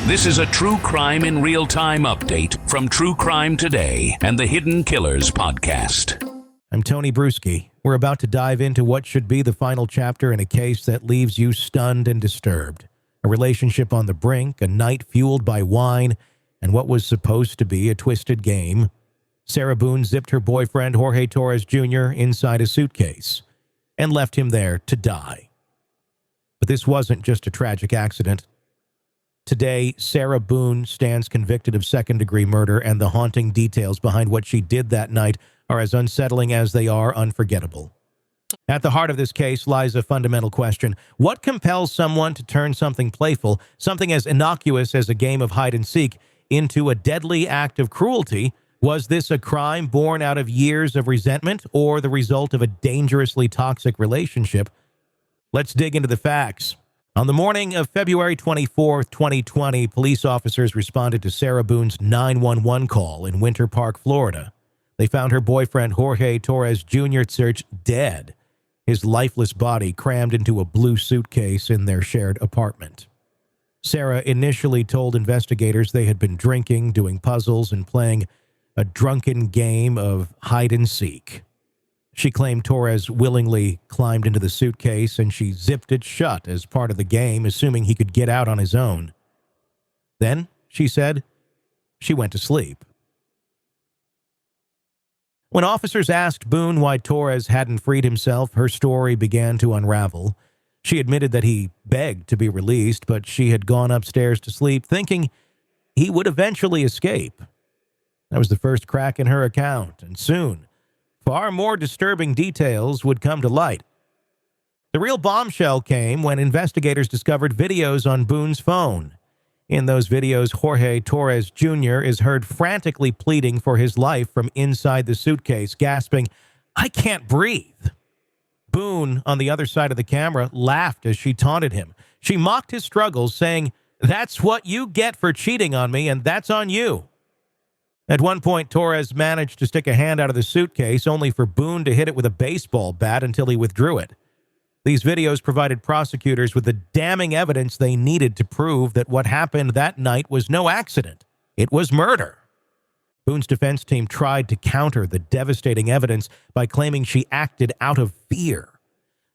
This is a True Crime in Real Time update from True Crime Today and the Hidden Killers podcast. I'm Tony Brew-ski. We're about to dive into what should be the final chapter in a case that leaves you stunned and disturbed. A relationship on the brink, a night fueled by wine, and what was supposed to be a twisted game. Sarah Boone zipped her boyfriend, Jorge Torres Jr., inside a suitcase and left him there to die. But this wasn't just a tragic accident. Today, Sarah Boone stands convicted of second-degree murder, and the haunting details behind what she did that night are as unsettling as they are unforgettable. At the heart of this case lies a fundamental question. What compels someone to turn something playful, something as innocuous as a game of hide-and-seek, into a deadly act of cruelty? Was this a crime born out of years of resentment or the result of a dangerously toxic relationship? Let's dig into the facts. On the morning of February 24, 2020, police officers responded to Sarah Boone's 911 call in Winter Park, Florida. They found her boyfriend, Jorge Torres Jr., dead, his lifeless body crammed into a blue suitcase in their shared apartment. Sarah initially told investigators they had been drinking, doing puzzles, and playing a drunken game of hide-and-seek. She claimed Torres willingly climbed into the suitcase and she zipped it shut as part of the game, assuming he could get out on his own. Then, she said, she went to sleep. When officers asked Boone why Torres hadn't freed himself, her story began to unravel. She admitted that he begged to be released, but she had gone upstairs to sleep, thinking he would eventually escape. That was the first crack in her account, and soon, far more disturbing details would come to light. The real bombshell came when investigators discovered videos on Boone's phone. In those videos, Jorge Torres Jr. is heard frantically pleading for his life from inside the suitcase, gasping, "I can't breathe." Boone, on the other side of the camera, laughed as she taunted him. She mocked his struggles, saying, "That's what you get for cheating on me, and that's on you." At one point, Torres managed to stick a hand out of the suitcase, only for Boone to hit it with a baseball bat until he withdrew it. These videos provided prosecutors with the damning evidence they needed to prove that what happened that night was no accident. It was murder. Boone's defense team tried to counter the devastating evidence by claiming she acted out of fear.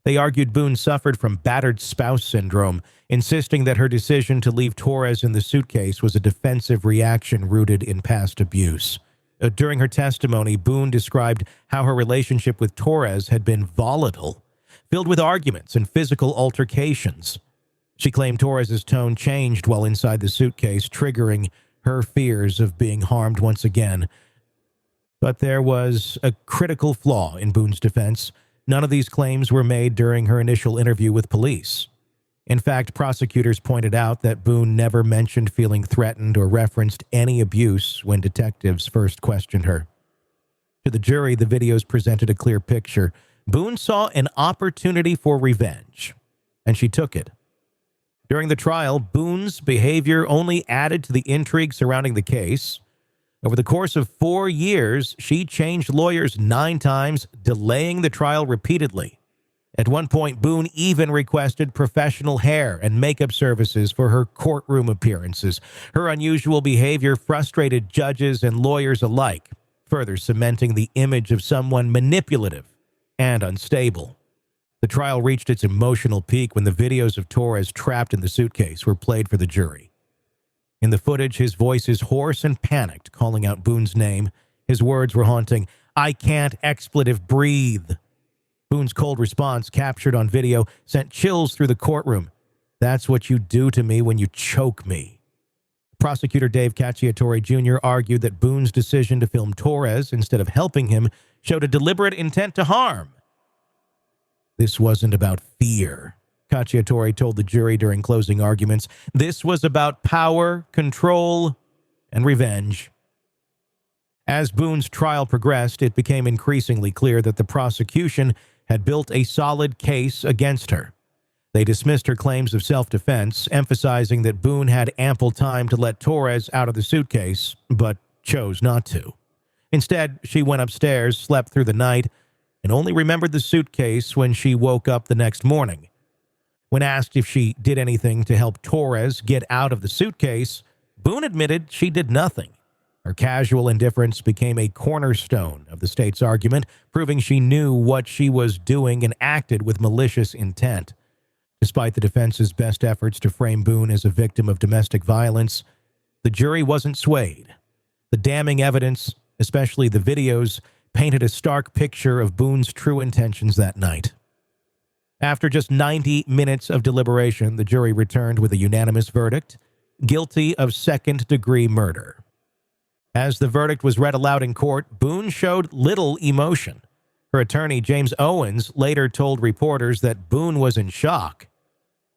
They argued Boone suffered from battered spouse syndrome, insisting that her decision to leave Torres in the suitcase was a defensive reaction rooted in past abuse. During her testimony, Boone described how her relationship with Torres had been volatile, filled with arguments and physical altercations. She claimed Torres's tone changed while inside the suitcase, triggering her fears of being harmed once again. But there was a critical flaw in Boone's defense. None of these claims were made during her initial interview with police. In fact, prosecutors pointed out that Boone never mentioned feeling threatened or referenced any abuse when detectives first questioned her. To the jury, the videos presented a clear picture. Boone saw an opportunity for revenge, and she took it. During the trial, Boone's behavior only added to the intrigue surrounding the case. Over the course of 4 years, she changed lawyers 9 times, delaying the trial repeatedly. At one point, Boone even requested professional hair and makeup services for her courtroom appearances. Her unusual behavior frustrated judges and lawyers alike, further cementing the image of someone manipulative and unstable. The trial reached its emotional peak when the videos of Torres trapped in the suitcase were played for the jury. In the footage, his voice is hoarse and panicked, calling out Boone's name. His words were haunting. "I can't breathe." Boone's cold response, captured on video, sent chills through the courtroom. "That's what you do to me when you choke me." Prosecutor Dave Cacciatore Jr. argued that Boone's decision to film Torres instead of helping him showed a deliberate intent to harm. This wasn't about fear, Cacciatore told the jury during closing arguments. This was about power, control, and revenge. As Boone's trial progressed, it became increasingly clear that the prosecution had built a solid case against her. They dismissed her claims of self-defense, emphasizing that Boone had ample time to let Torres out of the suitcase, but chose not to. Instead, she went upstairs, slept through the night, and only remembered the suitcase when she woke up the next morning. When asked if she did anything to help Torres get out of the suitcase, Boone admitted she did nothing. Her casual indifference became a cornerstone of the state's argument, proving she knew what she was doing and acted with malicious intent. Despite the defense's best efforts to frame Boone as a victim of domestic violence, the jury wasn't swayed. The damning evidence, especially the videos, painted a stark picture of Boone's true intentions that night. After just 90 minutes of deliberation, the jury returned with a unanimous verdict: guilty of second-degree murder. As the verdict was read aloud in court, Boone showed little emotion. Her attorney, James Owens, later told reporters that Boone was in shock.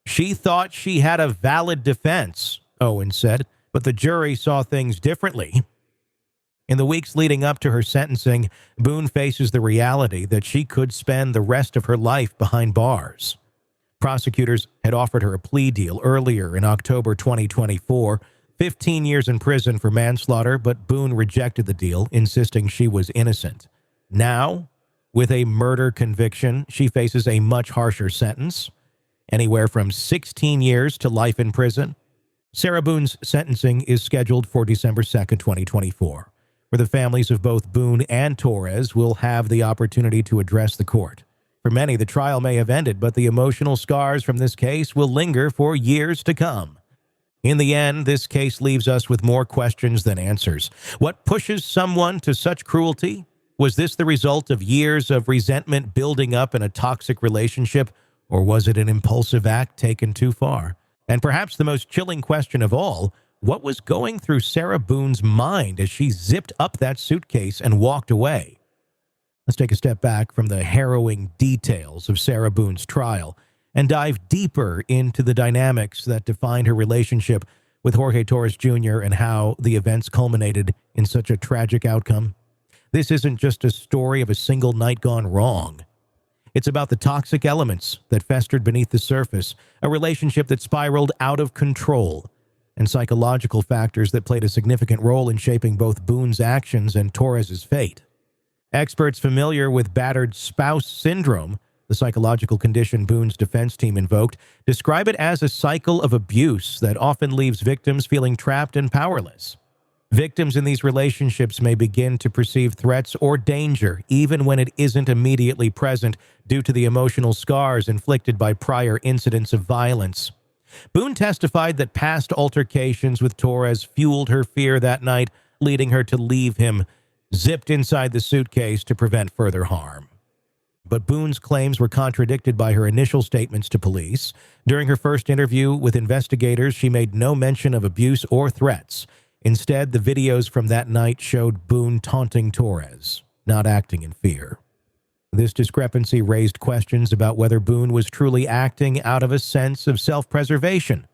"She thought she had a valid defense," Owens said, "but the jury saw things differently." In the weeks leading up to her sentencing, Boone faces the reality that she could spend the rest of her life behind bars. Prosecutors had offered her a plea deal earlier in October 2024, 15 years in prison for manslaughter, but Boone rejected the deal, insisting she was innocent. Now, with a murder conviction, she faces a much harsher sentence, anywhere from 16 years to life in prison. Sarah Boone's sentencing is scheduled for December 2nd, 2024. Where the families of both Boone and Torres will have the opportunity to address the court. For many, the trial may have ended, but the emotional scars from this case will linger for years to come. In the end, this case leaves us with more questions than answers. What pushes someone to such cruelty? Was this the result of years of resentment building up in a toxic relationship, or was it an impulsive act taken too far? And perhaps the most chilling question of all, what was going through Sarah Boone's mind as she zipped up that suitcase and walked away? Let's take a step back from the harrowing details of Sarah Boone's trial and dive deeper into the dynamics that defined her relationship with Jorge Torres Jr. and how the events culminated in such a tragic outcome. This isn't just a story of a single night gone wrong. It's about the toxic elements that festered beneath the surface, a relationship that spiraled out of control, and psychological factors that played a significant role in shaping both Boone's actions and Torres's fate. Experts familiar with battered spouse syndrome, the psychological condition Boone's defense team invoked, describe it as a cycle of abuse that often leaves victims feeling trapped and powerless. Victims in these relationships may begin to perceive threats or danger even when it isn't immediately present due to the emotional scars inflicted by prior incidents of violence. Boone testified that past altercations with Torres fueled her fear that night, leading her to leave him zipped inside the suitcase to prevent further harm. But Boone's claims were contradicted by her initial statements to police. During her first interview with investigators, she made no mention of abuse or threats. Instead, the videos from that night showed Boone taunting Torres, not acting in fear. This discrepancy raised questions about whether Boone was truly acting out of a sense of self-preservation,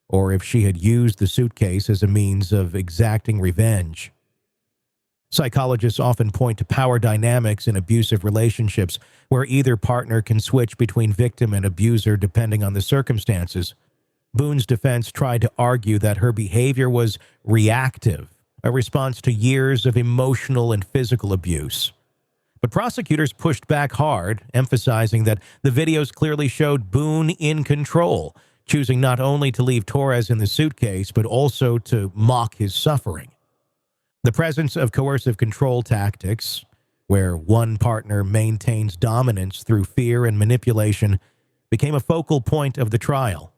or if she had used the suitcase as a means of exacting revenge. Psychologists often point to power dynamics in abusive relationships, where either partner can switch between victim and abuser depending on the circumstances. Boone's defense tried to argue that her behavior was reactive, a response to years of emotional and physical abuse. But prosecutors pushed back hard, emphasizing that the videos clearly showed Boone in control, choosing not only to leave Torres in the suitcase, but also to mock his suffering. The presence of coercive control tactics, where one partner maintains dominance through fear and manipulation, became a focal point of the trial.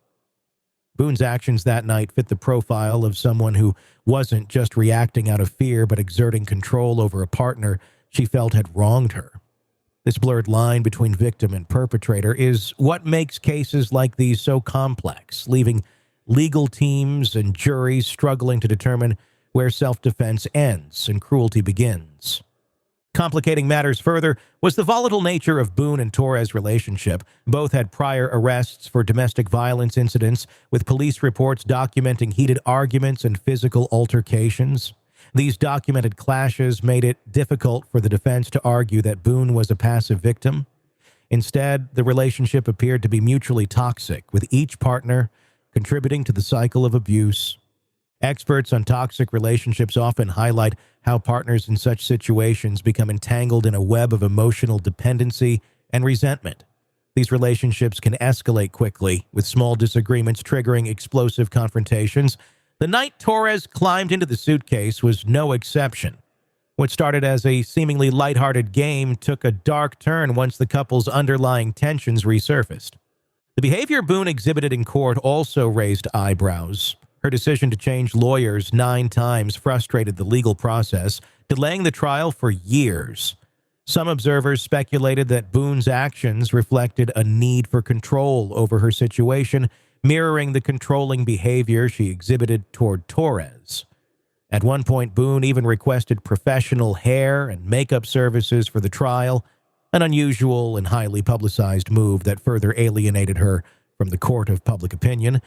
Boone's actions that night fit the profile of someone who wasn't just reacting out of fear, but exerting control over a partner she felt had wronged her. This blurred line between victim and perpetrator is what makes cases like these so complex, leaving legal teams and juries struggling to determine where self-defense ends and cruelty begins. Complicating matters further was the volatile nature of Boone and Torres' relationship. Both had prior arrests for domestic violence incidents, with police reports documenting heated arguments and physical altercations. These documented clashes made it difficult for the defense to argue that Boone was a passive victim. Instead, the relationship appeared to be mutually toxic, with each partner contributing to the cycle of abuse. Experts on toxic relationships often highlight how partners in such situations become entangled in a web of emotional dependency and resentment. These relationships can escalate quickly, with small disagreements triggering explosive confrontations. The night Torres climbed into the suitcase was no exception. What started as a seemingly lighthearted game took a dark turn once the couple's underlying tensions resurfaced. The behavior Boone exhibited in court also raised eyebrows. Her decision to change lawyers 9 times frustrated the legal process, delaying the trial for years. Some observers speculated that Boone's actions reflected a need for control over her situation, mirroring the controlling behavior she exhibited toward Torres. At one point, Boone even requested professional hair and makeup services for the trial, an unusual and highly publicized move that further alienated her from the court of public opinion.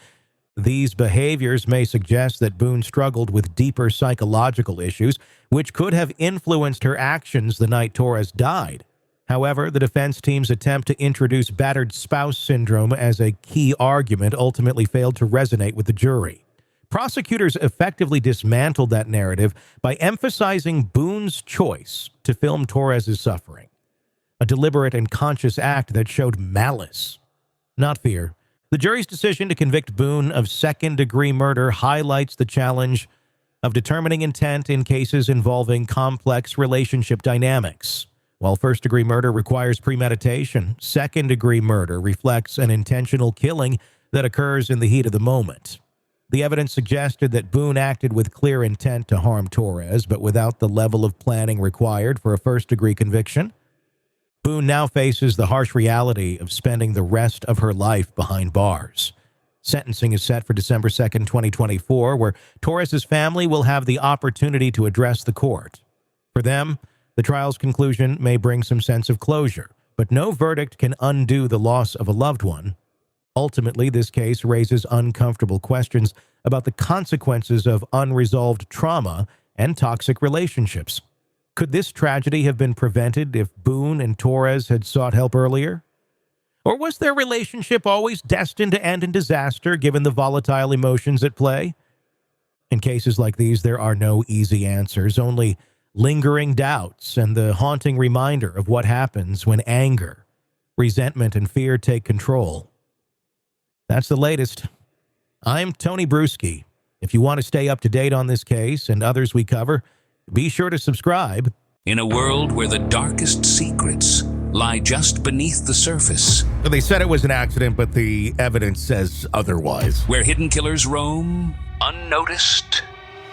These behaviors may suggest that Boone struggled with deeper psychological issues, which could have influenced her actions the night Torres died. However, the defense team's attempt to introduce battered spouse syndrome as a key argument ultimately failed to resonate with the jury. Prosecutors effectively dismantled that narrative by emphasizing Boone's choice to film Torres' suffering, a deliberate and conscious act that showed malice, not fear. The jury's decision to convict Boone of second-degree murder highlights the challenge of determining intent in cases involving complex relationship dynamics. While first-degree murder requires premeditation, second-degree murder reflects an intentional killing that occurs in the heat of the moment. The evidence suggested that Boone acted with clear intent to harm Torres, but without the level of planning required for a first-degree conviction. Boone now faces the harsh reality of spending the rest of her life behind bars. Sentencing is set for December 2nd, 2024, where Torres' family will have the opportunity to address the court. For them, the trial's conclusion may bring some sense of closure, but no verdict can undo the loss of a loved one. Ultimately, this case raises uncomfortable questions about the consequences of unresolved trauma and toxic relationships. Could this tragedy have been prevented if Boone and Torres had sought help earlier? Or was their relationship always destined to end in disaster given the volatile emotions at play? In cases like these, there are no easy answers, only lingering doubts and the haunting reminder of what happens when anger, resentment, and fear take control. That's the latest. I'm Tony Brew-ski. If you want to stay up to date on this case and others we cover, be sure to subscribe. In a world where the darkest secrets lie just beneath the surface, They said it was an accident, but the evidence says otherwise. where hidden killers roam unnoticed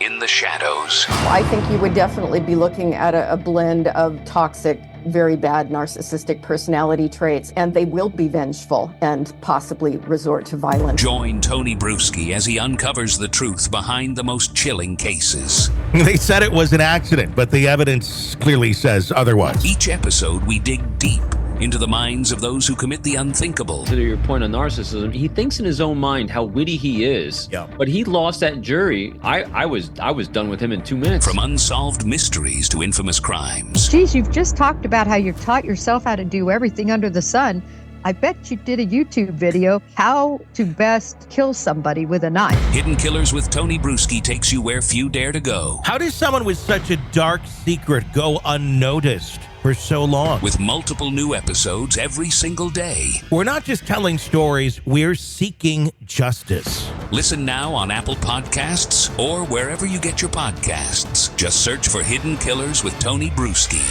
in the shadows. I think you would definitely be looking at a blend of toxic, very bad narcissistic personality traits, and they will be vengeful and possibly resort to violence. Join Tony Brew-ski as he uncovers the truth behind the most chilling cases. They said it was an accident, but the evidence clearly says otherwise. Each episode, we dig deep into the minds of those who commit the unthinkable. To your point on narcissism, he thinks in his own mind how witty he is. Yeah. But he lost that jury. I was done with him in 2 minutes. From unsolved mysteries to infamous crimes. Geez, you've just talked about how you've taught yourself how to do everything under the sun. I bet you did a YouTube video, how to best kill somebody with a knife. Hidden Killers with Tony Brew-ski takes you where few dare to go. How does someone with such a dark secret go unnoticed for so long? With multiple new episodes every single day. We're not just telling stories, we're seeking justice. Listen now on Apple Podcasts or wherever you get your podcasts. Just search for Hidden Killers with Tony Brew-ski.